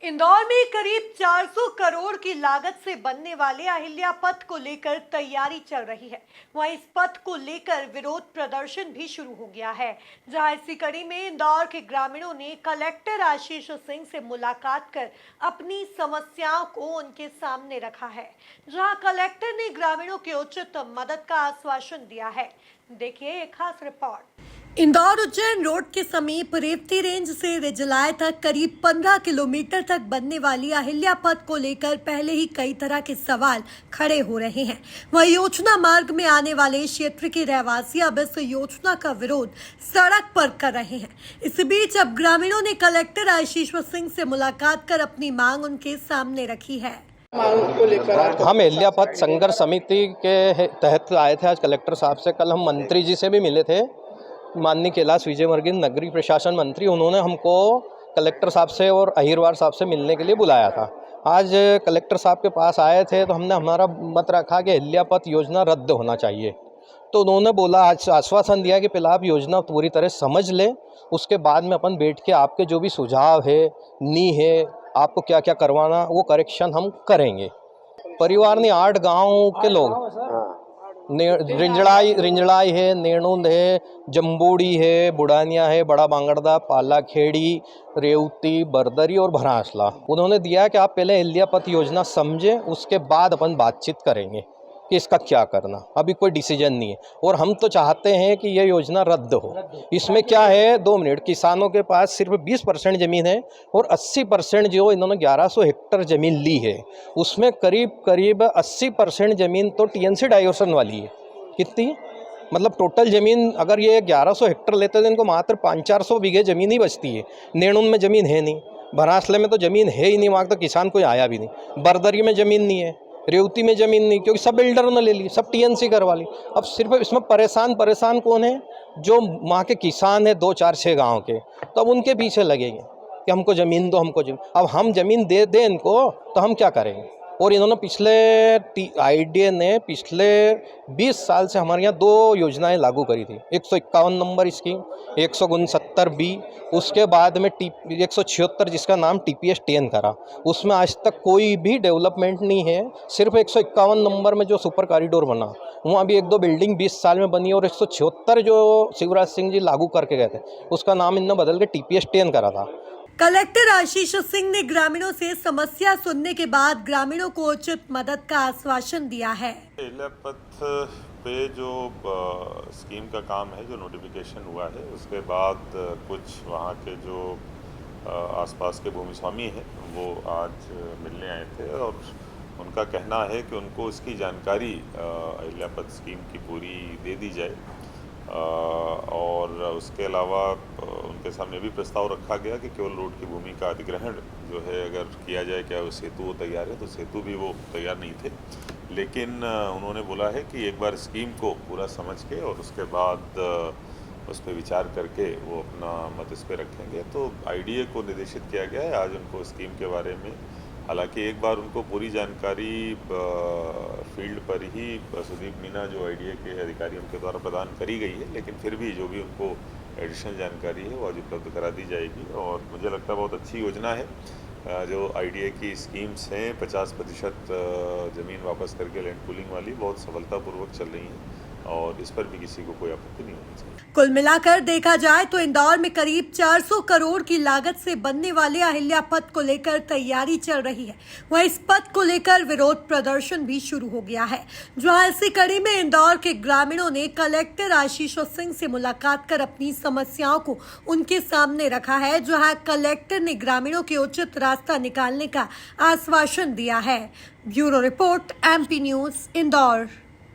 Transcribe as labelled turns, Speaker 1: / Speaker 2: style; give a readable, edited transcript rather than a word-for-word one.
Speaker 1: इंदौर में करीब 400 करोड़ की लागत से बनने वाले अहिल्या पथ को लेकर तैयारी चल रही है। वहीं इस पथ को लेकर विरोध प्रदर्शन भी शुरू हो गया है, जहां इसी कड़ी में इंदौर के ग्रामीणों ने कलेक्टर आशीष सिंह से मुलाकात कर अपनी समस्याओं को उनके सामने रखा है। जहां कलेक्टर ने ग्रामीणों की उचित मदद का आश्वासन दिया है। देखिए एक खास रिपोर्ट। इंदौर उज्जैन रोड के समीप रेवती रेंज से रिजलाय तक करीब 15 किलोमीटर तक बनने वाली अहिल्या पथ को लेकर पहले ही कई तरह के सवाल खड़े हो रहे हैं। वहीं योजना मार्ग में आने वाले क्षेत्र के रहवासी अब इस योजना का विरोध सड़क पर कर रहे हैं। इस बीच अब ग्रामीणों ने कलेक्टर आशीष सिंह से मुलाकात कर अपनी मांग उनके सामने रखी है।
Speaker 2: हम अहिल्या पथ संघर्ष समिति के तहत आए थे आज कलेक्टर साहब से। कल हम मंत्री जी से भी मिले थे, माननीय कैलाश विजयवर्गीय नगरीय प्रशासन मंत्री। उन्होंने हमको कलेक्टर साहब से और अहिरवार साहब से मिलने के लिए बुलाया था। आज कलेक्टर साहब के पास आए थे तो हमने हमारा मत रखा कि अहिल्या पथ योजना रद्द होना चाहिए। तो उन्होंने बोला, आज आश्वासन दिया कि पहले आप योजना पूरी तरह समझ लें, उसके बाद में अपन बैठ के आपके जो भी सुझाव है, नी है, आपको क्या क्या करवाना, वो करेक्शन हम करेंगे। परिवार ने 8 गाँव के लोग, रिंजड़ाई है, नेणुंद है, जम्बूड़ी है, बुढ़ानिया है, बड़ा बांगड़दा, पालाखेड़ी, रेवती, बरदरी और भरासला। उन्होंने दिया कि आप पहले अहिल्या पथ योजना समझें, उसके बाद अपन बातचीत करेंगे कि इसका क्या करना। अभी कोई डिसीजन नहीं है और हम तो चाहते हैं कि यह योजना रद्द हो। इसमें क्या है, 2 मिनट, किसानों के पास सिर्फ 20% ज़मीन है और 80% जो इन्होंने 1100 हेक्टर ज़मीन ली है, उसमें करीब 80% ज़मीन तो टीएनसी डाइवर्सन वाली है। कितनी, मतलब टोटल ज़मीन अगर ये 1100 हेक्टर लेते तो इनको मात्र 500-400 बीघे ज़मीन ही बचती है। नेणुन में ज़मीन है नहीं, भरासले में तो ज़मीन है ही नहीं, वहाँ तो किसान कोई आया भी नहीं। बरदरी में ज़मीन नहीं है, रेवती में ज़मीन नहीं, क्योंकि सब बिल्डरों ने ले ली, सब टीएनसी करवा ली। अब सिर्फ इसमें परेशान कौन है? जो वहाँ के किसान है 2, 4, 6 गाँव के, तो अब उनके पीछे लगेंगे कि हमको ज़मीन दो, हमको ज़मीन। अब हम ज़मीन दे दें इनको तो हम क्या करेंगे? और इन्होंने आईडीए ने पिछले 20 साल से हमारे यहाँ 2 योजनाएं लागू करी थी। 151 नंबर स्कीम, 169B, उसके बाद में 176 जिसका नाम TPS 10 करा। उसमें आज तक कोई भी डेवलपमेंट नहीं है। सिर्फ 151 नंबर में जो सुपर कॉरिडोर बना, वहाँ भी 1-2 बिल्डिंग 20 साल में बनी, और 176 जो शिवराज सिंह जी लागू करके गए थे, उसका नाम इन्होंने बदल के TPS 10 करा था।
Speaker 1: कलेक्टर आशीष सिंह ने ग्रामीणों से समस्या सुनने के बाद ग्रामीणों को उचित मदद का आश्वासन दिया है।
Speaker 3: अहिल्या पथ पे जो स्कीम का काम है, जो नोटिफिकेशन हुआ है, उसके बाद कुछ वहाँ के जो आसपास के भूमि स्वामी हैं वो आज मिलने आए थे और उनका कहना है कि उनको इसकी जानकारी अहिल्या पथ स्कीम की पूरी दे दी जाए। और उसके अलावा उनके सामने भी प्रस्ताव रखा गया कि केवल रोड की भूमि का अधिग्रहण जो है अगर किया जाए, क्या वो सेतु तैयार है, तो सेतु भी वो तैयार नहीं थे। लेकिन उन्होंने बोला है कि एक बार स्कीम को पूरा समझ के और उसके बाद उस पर विचार करके वो अपना मत इस पर रखेंगे। तो आईडीए को निर्देशित किया गया है आज उनको स्कीम के बारे में। हालांकि एक बार उनको पूरी जानकारी फील्ड पर ही सुदीप मीना जो आईडीए के अधिकारी उनके द्वारा प्रदान करी गई है, लेकिन फिर भी जो भी उनको एडिशनल जानकारी है वो आज उपलब्ध करा दी जाएगी। और मुझे लगता है बहुत अच्छी योजना है। जो आईडीए की स्कीम्स हैं 50% ज़मीन वापस करके लैंड पूलिंग वाली, बहुत सफलतापूर्वक चल रही हैं और इस पर भी किसी को कोई आपत्ति नहीं होनी चाहिए।
Speaker 1: कुल मिलाकर देखा जाए तो इंदौर में करीब 400 करोड़ की लागत से बनने वाले अहिल्या पथ को लेकर तैयारी चल रही है। वहीं इस पथ को लेकर विरोध प्रदर्शन भी शुरू हो गया है, जहां इसी कड़ी में इंदौर के ग्रामीणों ने कलेक्टर आशीष सिंह से मुलाकात कर अपनी समस्याओं को उनके सामने रखा है, जहां कलेक्टर ने ग्रामीणों के उचित रास्ता निकालने का आश्वासन दिया है। Bureau report, MP news, Indore.